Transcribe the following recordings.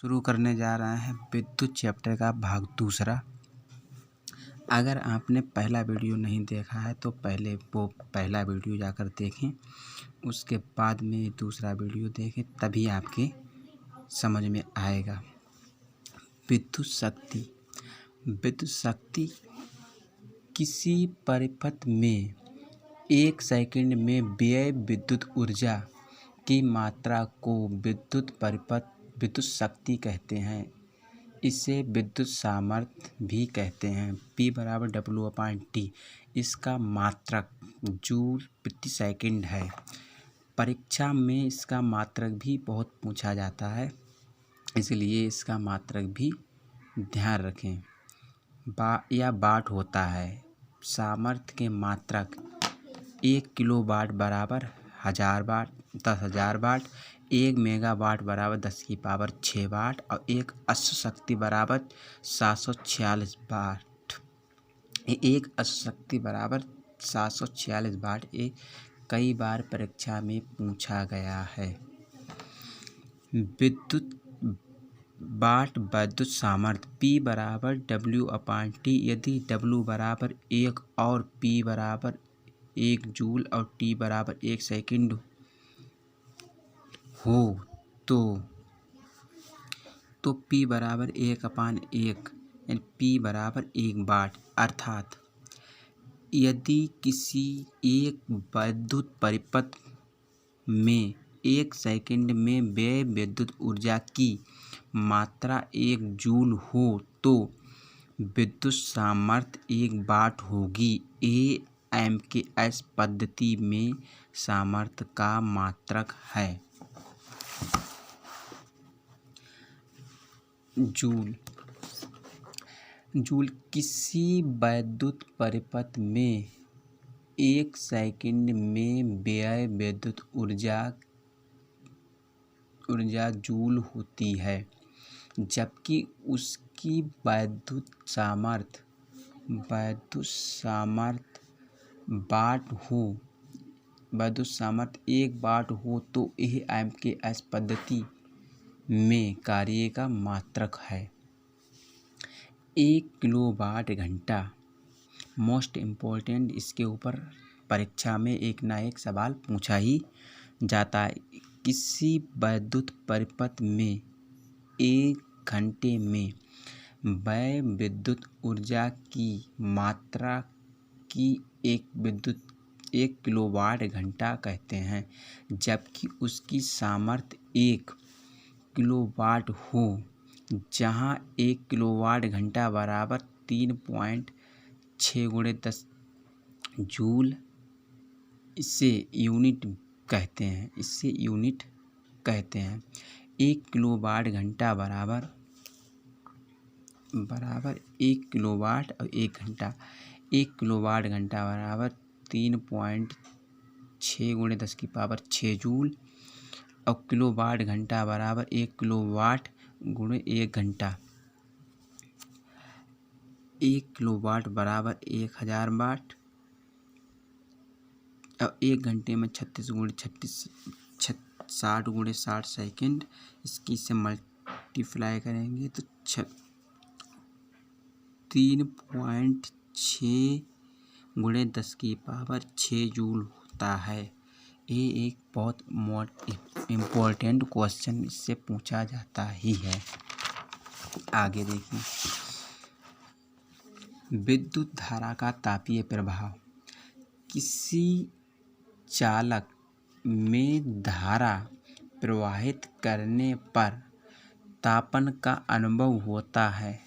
शुरू करने जा रहे हैं विद्युत चैप्टर का भाग दूसरा। अगर आपने पहला वीडियो नहीं देखा है तो पहले वो पहला वीडियो जाकर देखें, उसके बाद में दूसरा वीडियो देखें, तभी आपके समझ में आएगा। विद्युत शक्ति। विद्युत शक्ति किसी परिपथ में एक सेकंड में व्यय विद्युत ऊर्जा की मात्रा को विद्युत शक्ति कहते हैं। इसे विद्युत सामर्थ्य भी कहते हैं। P बराबर W/T इसका मात्रक जूल प्रति सेकंड है। परीक्षा में इसका मात्रक भी बहुत पूछा जाता है, इसलिए इसका मात्रक भी ध्यान रखें। वाट होता है। सामर्थ्य के मात्रक 1 किलोवाट बराबर 1000 वाट, 10,000 वाट। 1 मेगावाट बराबर 10⁶ वाट और एक अश्व शक्ति बराबर 746 वाट। एक अश्व शक्ति बराबर 746 वाट ये कई बार परीक्षा में पूछा गया है। विद्युत सामर्थ्य P बराबर W/T यदि W बराबर 1 और P बराबर 1 जूल और T बराबर 1 सेकंड हो तो P बराबर 1/1 यानी P बराबर 1 वाट। अर्थात यदि किसी एक विद्युत परिपथ में 1 सेकंड में व्यय विद्युत ऊर्जा की मात्रा 1 जूल हो तो विद्युत सामर्थ्य 1 वाट होगी। AMKS पद्धति में सामर्थ्य का मात्रक है। जूल किसी विद्युत परिपथ में 1 सेकंड में व्यय विद्युत ऊर्जा जूल होती है, जबकि उसकी विद्युत सामर्थ्य विद्युत सामर्थ्य 1 वाट हो तो यह AMKS पद्धति में कार्य का मात्रक है। 1 किलोवाट घंटा मोस्ट इम्पोर्टेंट, इसके ऊपर परीक्षा में एक ना एक सवाल पूछा ही जाता है। किसी विद्युत परिपथ में 1 घंटे में व्यय विद्युत ऊर्जा की मात्रा की 1 किलोवाट घंटा कहते हैं, जबकि उसकी सामर्थ्य 1 किलोवाट हो, जहां 1 किलोवाट घंटा बराबर 3.6 × 10 जूल। इसे यूनिट कहते हैं। 1 किलोवाट घंटा बराबर 1 किलोवाट और 1 घंटा। 1 किलोवाट घंटा बराबर 3.6 × 10⁶ जूल और किलोवाट घंटा बराबर 1 किलोवाट × 1 घंटा। 1 किलोवाट बराबर 1000 वाट और 1 घंटे में 36 × 36 60 × 60 सेकंड। इसकी से मल्टीप्लाई करेंगे तो 3.6 × 10⁶ जूल होता है। ये एक बहुत इम्पोर्टेंट क्वेश्चन इससे पूछा जाता ही है। आगे देखिए, विद्युत धारा का तापीय प्रभाव। किसी चालक में धारा प्रवाहित करने पर तापन का अनुभव होता है।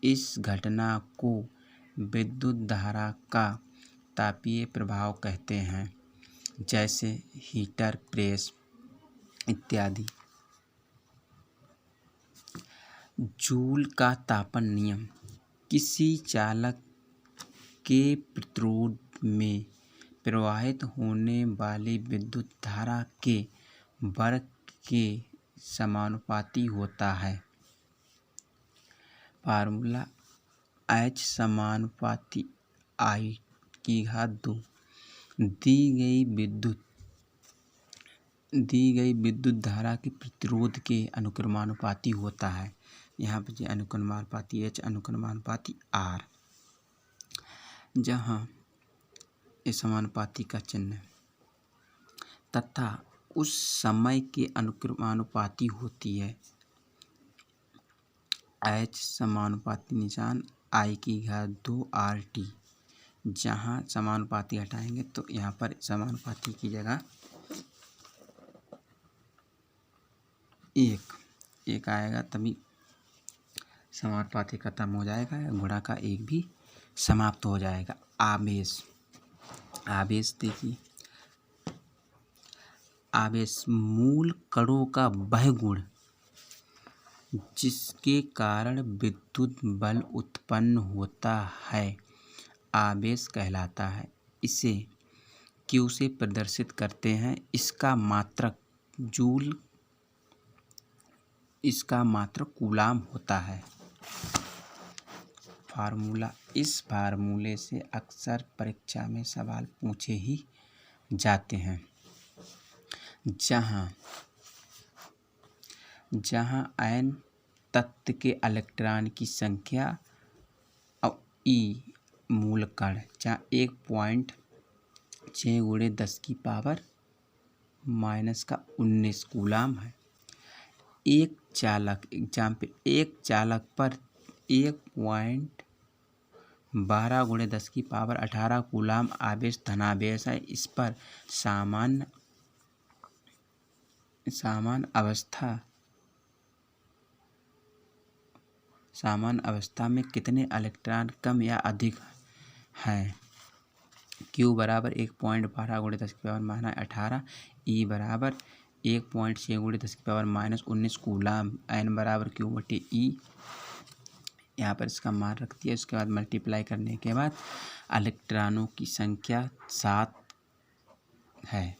इस घटना को विद्युत धारा का तापीय प्रभाव कहते हैं, जैसे हीटर प्रेस इत्यादि। जूल का तापन नियम। किसी चालक के प्रतिरोध में प्रवाहित होने वाली विद्युत धारा के वर्ग के समानुपाती होता है। फार्मूला H = I⁴ दी गई विद्युत दी गई विद्युत धारा के प्रतिरोध के अनुक्रमानुपाती होता है। यहाँ पर अनुक्रमानुपाती H अनुक्रमानुपाती R, जहाँ इस समानुपाती का चिन्ह तथा उस समय के अनुक्रमानुपाती होती है। H समानुपाती निशान I⁻² RT, जहाँ समानुपाती हटाएंगे तो यहाँ पर समानुपाती की जगह एक आएगा, तभी समानुपाती खत्म हो जाएगा, गुणा का एक भी समाप्त हो जाएगा। आवेश देखिए, आवेश मूल कणों का वह गुण जिसके कारण विद्युत बल उत्पन्न होता है आवेश कहलाता है। इसे Q से प्रदर्शित करते हैं। इसका मात्रक जूल, इसका मात्रक कूलाम होता है। फार्मूला, इस फार्मूले से अक्सर परीक्षा में सवाल पूछे ही जाते हैं। जहाँ n तत्व के इलेक्ट्रॉन की संख्या और E मूल कण, जहाँ 1.6 × 10⁻⁻19 कूलाम है। एक चालक पर 1.12 × 10⁻18 कूलाम आवेश धनावेश है। इस पर सामान्य अवस्था में कितने इलेक्ट्रॉन कम या अधिक हैं? Q बराबर 1.12 × 10⁻18, E बराबर 1.6 × 10⁻19 कूलाम, N बराबर Q/E। यहाँ पर इसका मान रख दिया। उसके बाद मल्टीप्लाई करने के बाद इलेक्ट्रॉनों की संख्या 7 है।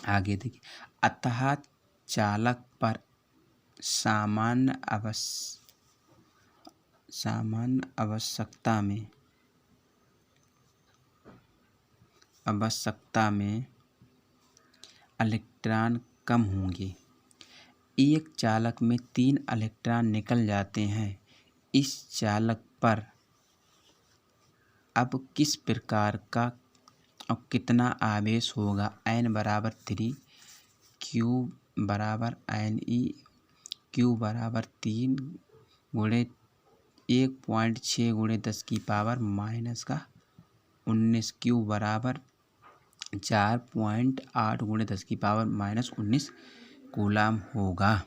आगे देखिए, अतः चालक पर सामान्य अवस्था में इलेक्ट्रॉन कम होंगे। एक चालक में 3 इलेक्ट्रॉन निकल जाते हैं। इस चालक पर अब किस प्रकार का और कितना आवेश होगा? N बराबर 3, Q बराबर Ne, Q बराबर 3 × 1.6 × 10⁻⁻19, Q बराबर 4.8 × 10⁻⁻19 कूलाम होगा।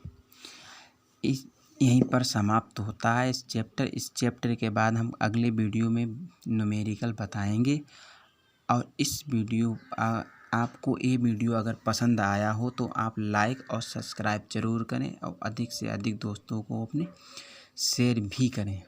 यहीं पर समाप्त होता है इस चैप्टर के बाद हम अगले वीडियो में न्यूमेरिकल बताएंगे। और आपको ये वीडियो अगर पसंद आया हो तो आप लाइक और सब्सक्राइब जरूर करें और अधिक से अधिक दोस्तों को अपने शेयर भी करें।